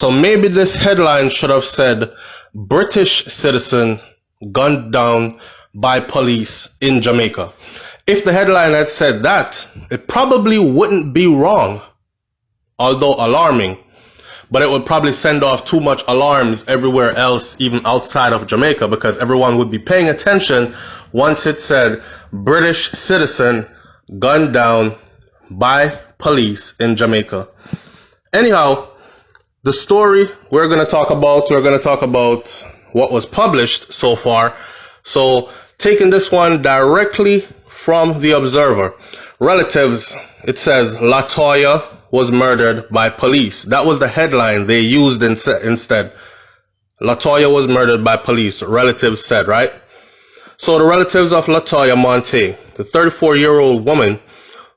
So maybe this headline should have said, British citizen gunned down by police in Jamaica. If the headline had said that, it probably wouldn't be wrong, although alarming. But it would probably send off too much alarms everywhere else, even outside of Jamaica, because everyone would be paying attention once it said, British citizen gunned down by police in Jamaica. Anyhow, the story we're going to talk about what was published so far. So taking this one directly from the Observer. Relatives, it says LaToya was murdered by police. That was the headline they used instead. LaToya was murdered by police, relatives said, right? So the relatives of LaToya Monte, the 34-year-old woman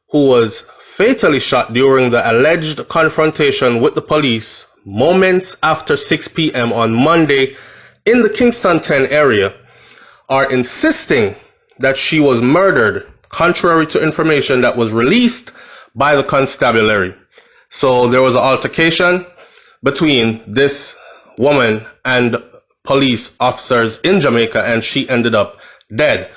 who was fatally shot during the alleged confrontation with the police moments after 6 p.m. on Monday in the Kingston 10 area, are insisting that she was murdered, contrary to information that was released by the constabulary. So there was an altercation between this woman and police officers in Jamaica, and she ended up dead.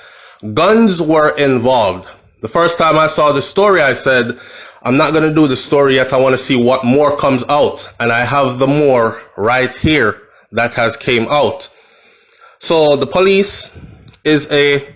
Guns were involved. The first time I saw the story, I said, I'm not going to do the story yet. I want to see what more comes out. And I have the more right here that has came out. So the police is a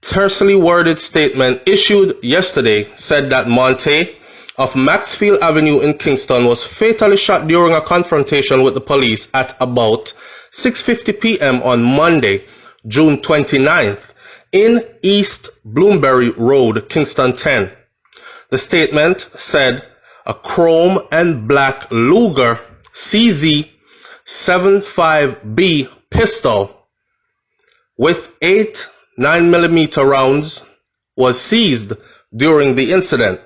tersely worded statement issued yesterday said that Monte of Maxfield Avenue in Kingston was fatally shot during a confrontation with the police at about 6:50 p.m. on Monday, June 29th in East Bloomberry Road, Kingston 10. The statement said a chrome and black Luger CZ 75B pistol with 8 9mm rounds was seized during the incident.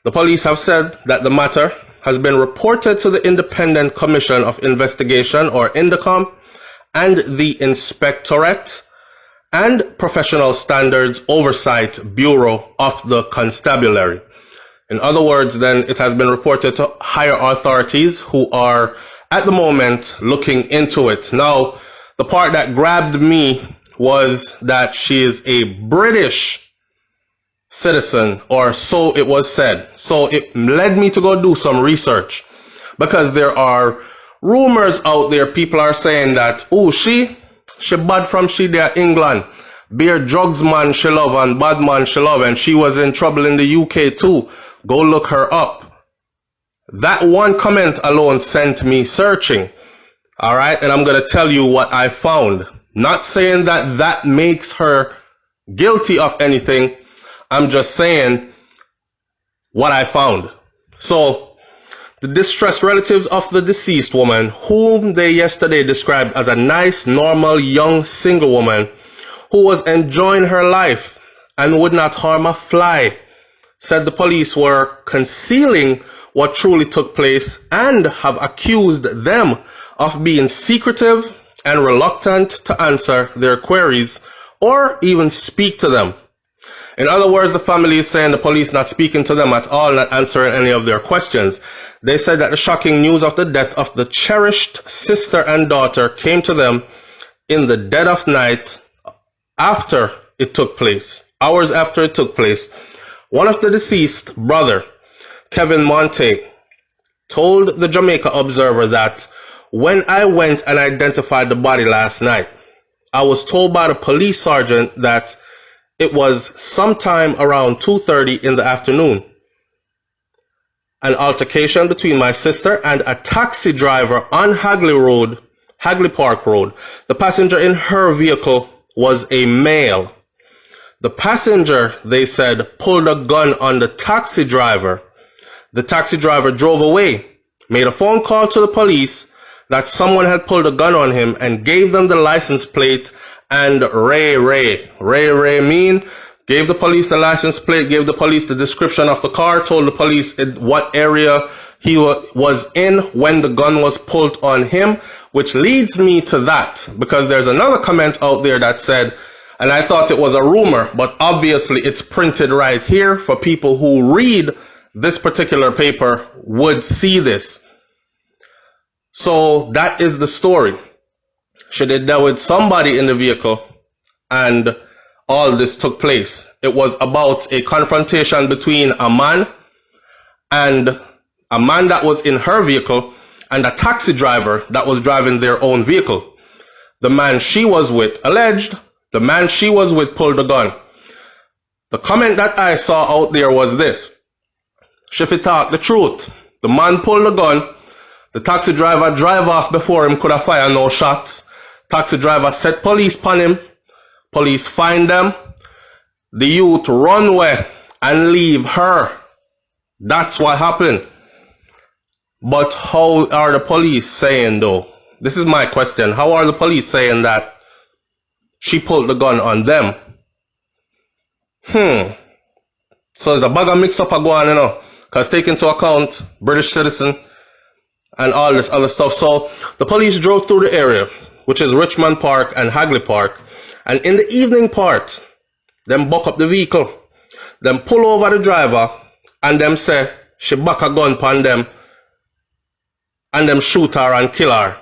The police have said that the matter has been reported to the Independent Commission of Investigation, or INDECOM, and the Inspectorate and Professional Standards Oversight Bureau of the Constabulary. In other words, then, it has been reported to higher authorities who are at the moment looking into it. Now, the part that grabbed me was that she is a British citizen, or so it was said. So it led me to go do some research, because there are rumors out there. People are saying that, oh, she bad from she there England. Beer drugs man she love and bad man she love, and she was in trouble in the UK too. Go look her up. That one comment alone sent me searching. All right, and I'm going to tell you what I found. Not saying that that makes her guilty of anything. I'm just saying what I found. So, the distressed relatives of the deceased woman, whom they yesterday described as a nice, normal, young, single woman who was enjoying her life and would not harm a fly, said the police were concealing what truly took place and have accused them of being secretive and reluctant to answer their queries or even speak to them. In other words, the family is saying the police not speaking to them at all, not answering any of their questions. They said that the shocking news of the death of the cherished sister and daughter came to them in the dead of night after it took place, hours after it took place. One of the deceased brother, Kevin Monte, told the Jamaica Observer that when I went and identified the body last night, I was told by the police sergeant that it was sometime around 2:30 in the afternoon. An altercation between my sister and a taxi driver on Hagley Park Road. The passenger in her vehicle was a male. The passenger, they said, pulled a gun on the taxi driver. The taxi driver drove away, made a phone call to the police that someone had pulled a gun on him, and gave them the license plate and Ray mean, gave the police the license plate, gave the police the description of the car, told the police what area he was in when the gun was pulled on him, which leads me to that, because there's another comment out there that said, and I thought it was a rumor, but obviously it's printed right here for people who read this particular paper would see this. So that is the story. She did that with somebody in the vehicle, and all this took place. It was about a confrontation between a man that was in her vehicle and a taxi driver that was driving their own vehicle. The man she was with, alleged, the man she was with pulled the gun. The comment that I saw out there was this: "If he talk the truth, the man pulled the gun, the taxi driver drive off before him could have fired no shots. Taxi driver set police upon him, police find them, the youth run away and leave her. That's what happened." But how are the police saying though? This is my question. How are the police saying that she pulled the gun on them? So there's a bag of mix up going, because take into account British citizen and all this other stuff. So the police drove through the area, which is Richmond Park and Hagley Park, and in the evening part, them buck up the vehicle, them pull over the driver, and them say she back a gun upon them, and them shoot her and kill her.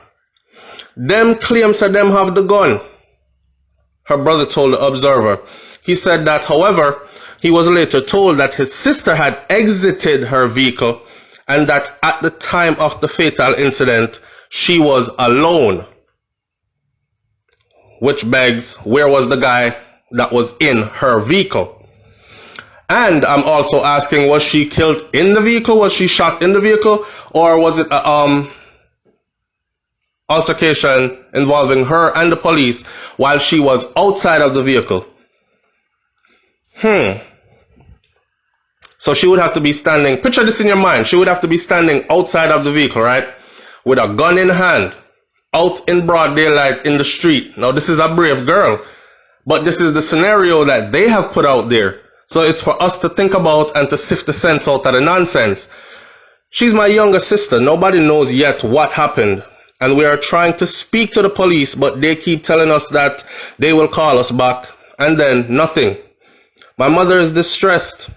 Them claims that them have the gun. Her brother told the Observer. He said that, however, he was later told that his sister had exited her vehicle and that at the time of the fatal incident, she was alone. Which begs, where was the guy that was in her vehicle? And I'm also asking, was she killed in the vehicle? Was she shot in the vehicle? Or was it a altercation involving her and the police while she was outside of the vehicle? So she would have to be standing, picture this in your mind, she would have to be standing outside of the vehicle, right? With a gun in hand, out in broad daylight in the street. Now this is a brave girl, but this is the scenario that they have put out there. So it's for us to think about and to sift the sense out of the nonsense. She's my younger sister. Nobody knows yet what happened. And we are trying to speak to the police, but they keep telling us that they will call us back, and then nothing. My mother is distressed.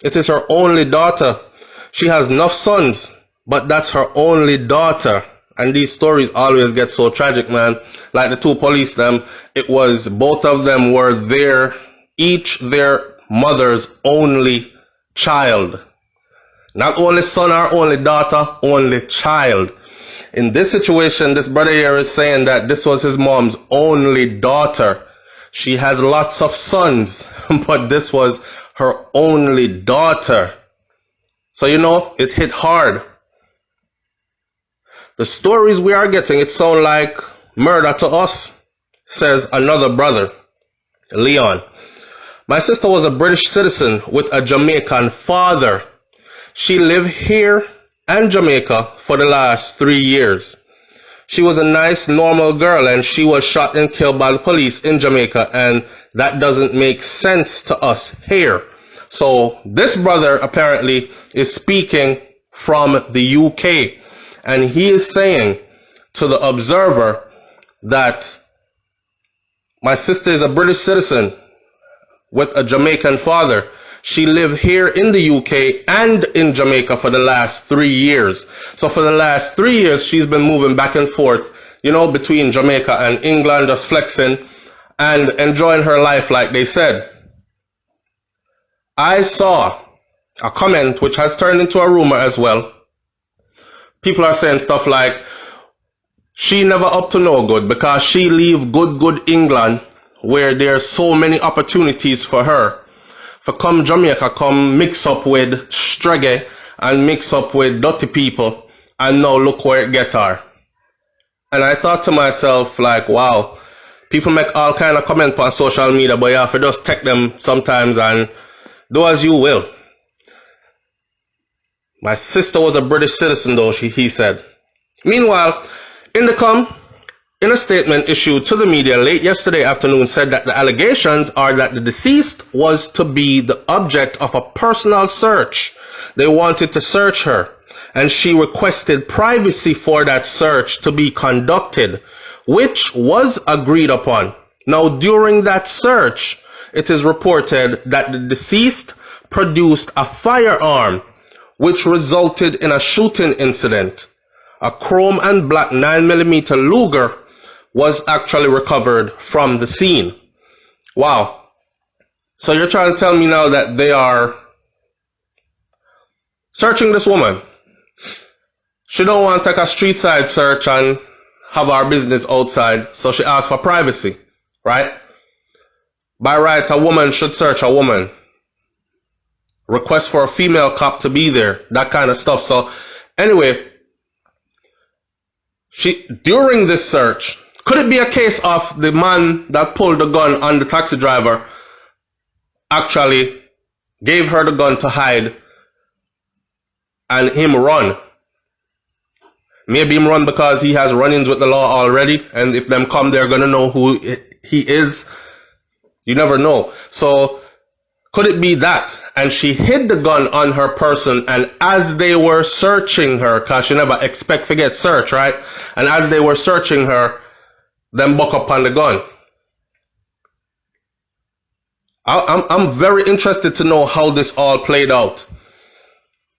It is her only daughter. She has enough sons, but that's her only daughter. And these stories always get so tragic, man. Like the two police, it was both of them were each their mother's only child. Not only son or only daughter, only child. In this situation, this brother here is saying that this was his mom's only daughter. She has lots of sons, but this was her only daughter. So, it hit hard. The stories we are getting, it sound like murder to us, says another brother, Leon. My sister was a British citizen with a Jamaican father. She lived here and Jamaica for the last 3 years. She was a nice, normal girl, and she was shot and killed by the police in Jamaica, and that doesn't make sense to us here. So this brother apparently is speaking from the UK, and he is saying to the Observer that my sister is a British citizen with a Jamaican father. She lived here in the UK and in Jamaica for the last 3 years. So for the last 3 years, she's been moving back and forth, between Jamaica and England, just flexing and enjoying her life, like they said. I saw a comment which has turned into a rumor as well. People are saying stuff like, she never up to no good because she leave good England where there's so many opportunities for her. For come Jamaica, come mix up with streggy and mix up with dirty people, and now look where it get her. And I thought to myself, like, wow, people make all kind of comments on social media, but you have to just take them sometimes and do as you will. My sister was a British citizen though, he said. Meanwhile, in a statement issued to the media late yesterday afternoon, said that the allegations are that the deceased was to be the object of a personal search. They wanted to search her, and she requested privacy for that search to be conducted, which was agreed upon. Now, during that search, it is reported that the deceased produced a firearm, which resulted in a shooting incident. a chrome and black 9mm Luger was actually recovered from the scene. Wow. So you're trying to tell me now that they are searching this woman. She don't want to take a street side search and have our business outside, so she asked for privacy, right? By right, a woman should search a woman. Request for a female cop to be there, that kind of stuff. So anyway, during this search, could it be a case of the man that pulled the gun on the taxi driver actually gave her the gun to hide and him run? Maybe him run because he has run-ins with the law already, and if them come, they're going to know who he is. You never know. So could it be that? And she hid the gun on her person, and as they were searching her, because she never expect to get searched, right? And as they were searching her, them buck up on the gun. I'm very interested to know how this all played out.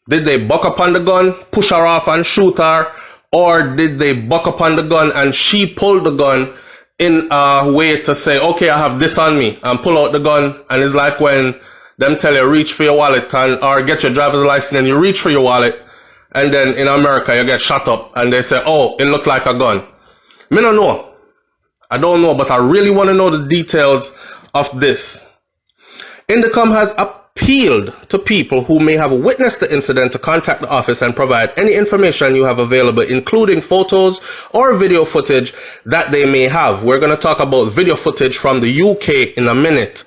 Did they buck up on the gun, push her off and shoot her? Or did they buck up on the gun and she pulled the gun in a way to say, okay, I have this on me, and pull out the gun? And it's like when them tell you reach for your wallet or get your driver's license, and you reach for your wallet, and then in America you get shot up and they say, oh, it looked like a gun. Me don't know. I don't know, but I really want to know the details of this. Indicom has appealed to people who may have witnessed the incident to contact the office and provide any information you have available, including photos or video footage that they may have. We're going to talk about video footage from the UK in a minute.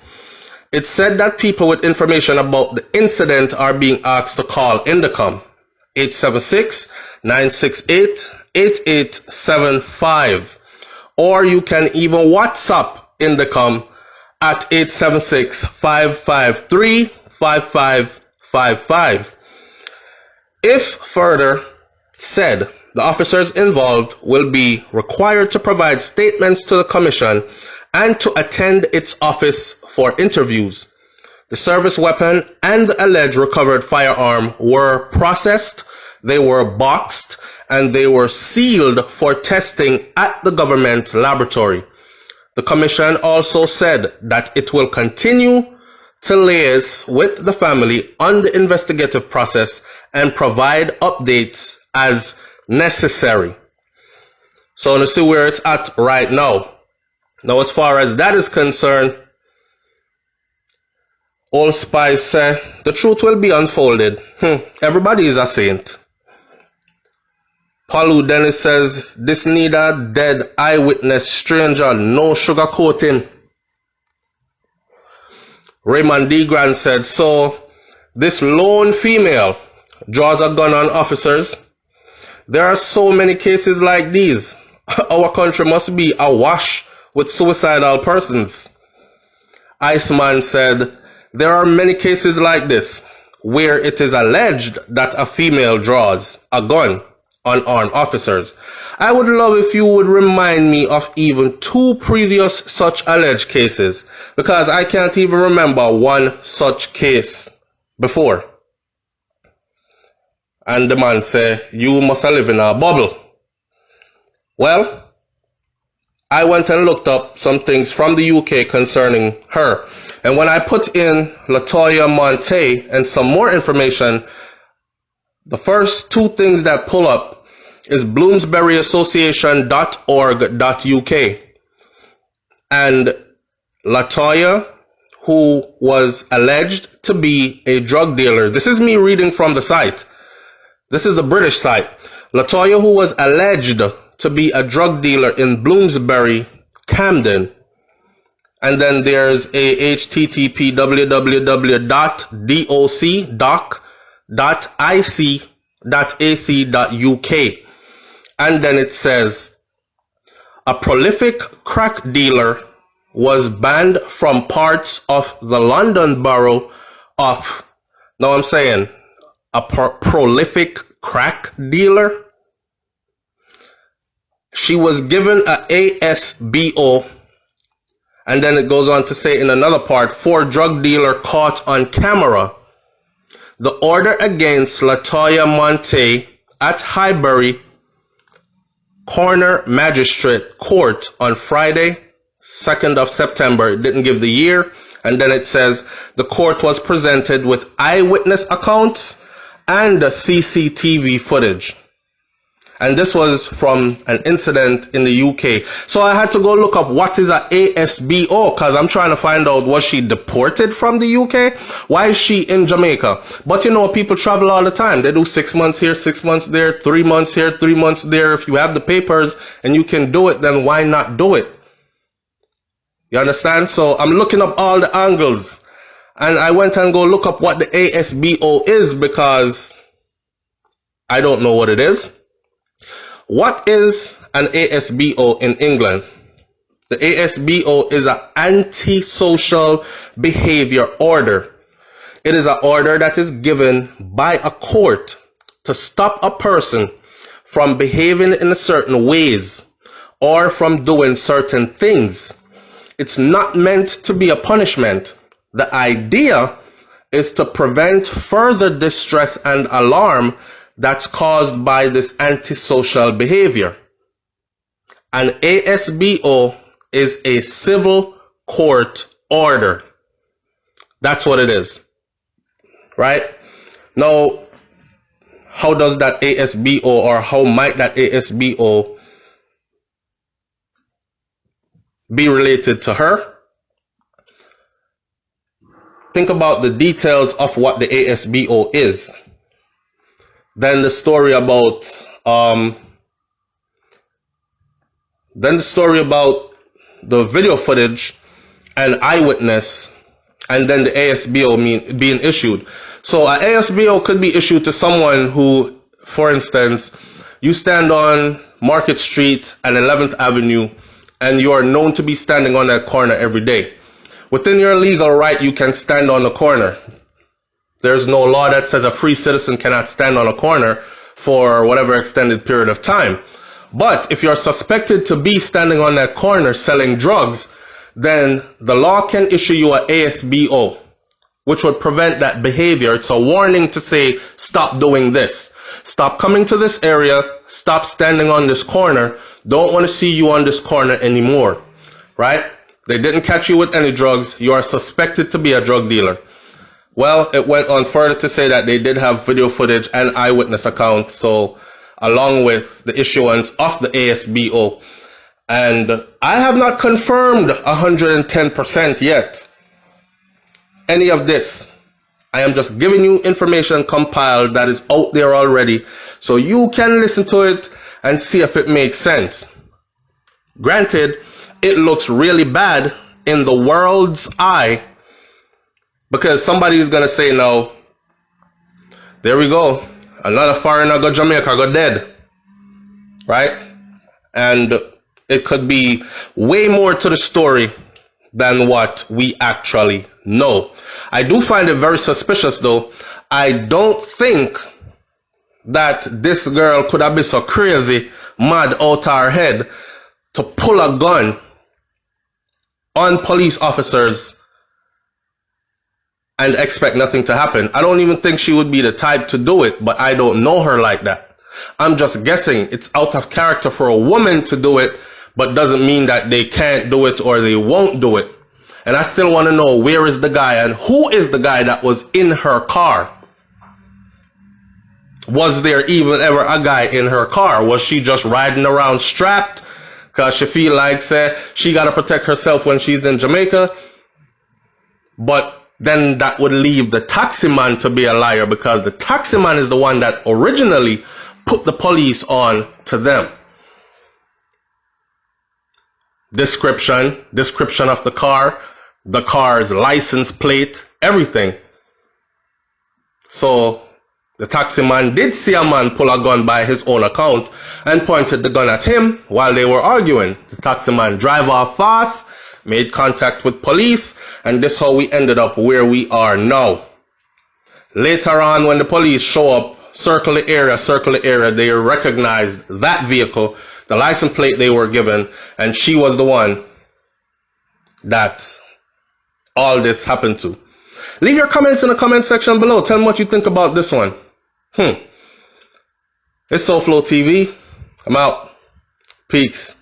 It's said that people with information about the incident are being asked to call Indicom 876-968-8875, or you can even WhatsApp Indicom at 876-553-5555. If further said, the officers involved will be required to provide statements to the Commission and to attend its office for interviews. The service weapon and the alleged recovered firearm were processed, they were boxed, and they were sealed for testing at the government laboratory. The Commission also said that it will continue to liaise with the family on the investigative process and provide updates as necessary. So let's see where it's at right now. Now, as far as that is concerned, Old Spice said the truth will be unfolded. Everybody is a saint. Paulu Dennis says, this need a dead eyewitness, stranger, no sugarcoating. Raymond D. Grant said, so this lone female draws a gun on officers. There are so many cases like these. Our country must be awash with suicidal persons. Iceman said, there are many cases like this where it is alleged that a female draws a gun on armed officers. I would love if you would remind me of even 2 previous such alleged cases, because I can't even remember one such case before. And the man say, you must live in a bubble. Well, I went and looked up some things from the UK concerning her. And when I put in LaToya Monte and some more information, the first 2 things that pull up is bloomsburyassociation.org.uk. And LaToya, who was alleged to be a drug dealer. This is me reading from the site. This is the British site. LaToya, who was alleged to be a drug dealer in Bloomsbury, Camden. And then there's a http www.doc.ic.ac.uk. And then it says, a prolific crack dealer was banned from parts of the London borough of, now I'm saying, a prolific crack dealer. She was given a ASBO, and then it goes on to say in another part, for drug dealer caught on camera. The order against LaToya Monte at Highbury Coroner Magistrate Court on Friday, 2nd of September. It didn't give the year. And then it says the court was presented with eyewitness accounts and CCTV footage. And this was from an incident in the UK. So I had to go look up what is a ASBO, because I'm trying to find out, was she deported from the UK? Why is she in Jamaica? But you know, people travel all the time. They do 6 months here, 6 months there, 3 months here, 3 months there. If you have the papers and you can do it, then why not do it? You understand? So I'm looking up all the angles. And I went and go look up what the ASBO is, because I don't know what it is. What is an ASBO in England? The ASBO is an antisocial behavior order. It is an order that is given by a court to stop a person from behaving in certain ways or from doing certain things. It's not meant to be a punishment. The idea is to prevent further distress and alarm that's caused by this antisocial behavior. An ASBO is a civil court order. That's what it is. Right? Now, how does that ASBO, or how might that ASBO be related to her? Think about the details of what the ASBO is. Then the story about the video footage and eyewitness, and then the ASBO being issued. So an ASBO could be issued to someone who, for instance, you stand on Market Street and 11th Avenue, and you are known to be standing on that corner every day. Within your legal right, you can stand on the corner. There's no law that says a free citizen cannot stand on a corner for whatever extended period of time. But if you're suspected to be standing on that corner selling drugs, then the law can issue you an ASBO, which would prevent that behavior. It's a warning to say, stop doing this. Stop coming to this area. Stop standing on this corner. Don't want to see you on this corner anymore. Right? They didn't catch you with any drugs. You are suspected to be a drug dealer. Well, it went on further to say that they did have video footage and eyewitness accounts, so along with the issuance of the ASBO. And I have not confirmed 110% yet any of this. I am just giving you information compiled that is out there already, so you can listen to it and see if it makes sense. Granted, it looks really bad in the world's eye, because somebody is going to say, no, there we go. Another foreigner go Jamaica, go dead. Right? And it could be way more to the story than what we actually know. I do find it very suspicious, though. I don't think that this girl could have been so crazy, mad out her head to pull a gun on police officers and expect nothing to happen. I don't even think she would be the type to do it, but I don't know her like that. I'm just guessing it's out of character for a woman to do it, but doesn't mean that they can't do it or they won't do it. And I still want to know, where is the guy and who is the guy that was in her car? Was there even ever a guy in her car? Was she just riding around strapped because she feel like, say, she got to protect herself when she's in Jamaica? But then that would leave the taxi man to be a liar, because the taxi man is the one that originally put the police on to them. Description of the car's license plate, everything. So the taxi man did see a man pull a gun by his own account and pointed the gun at him while they were arguing. The taxi man drive off fast, made contact with police, and this is how we ended up where we are now. Later on, when the police show up, circle the area, they recognized that vehicle, the license plate they were given, and she was the one that all this happened to. Leave your comments in the comment section below. Tell me what you think about this one. It's SouFLoTV. I'm out. Peace.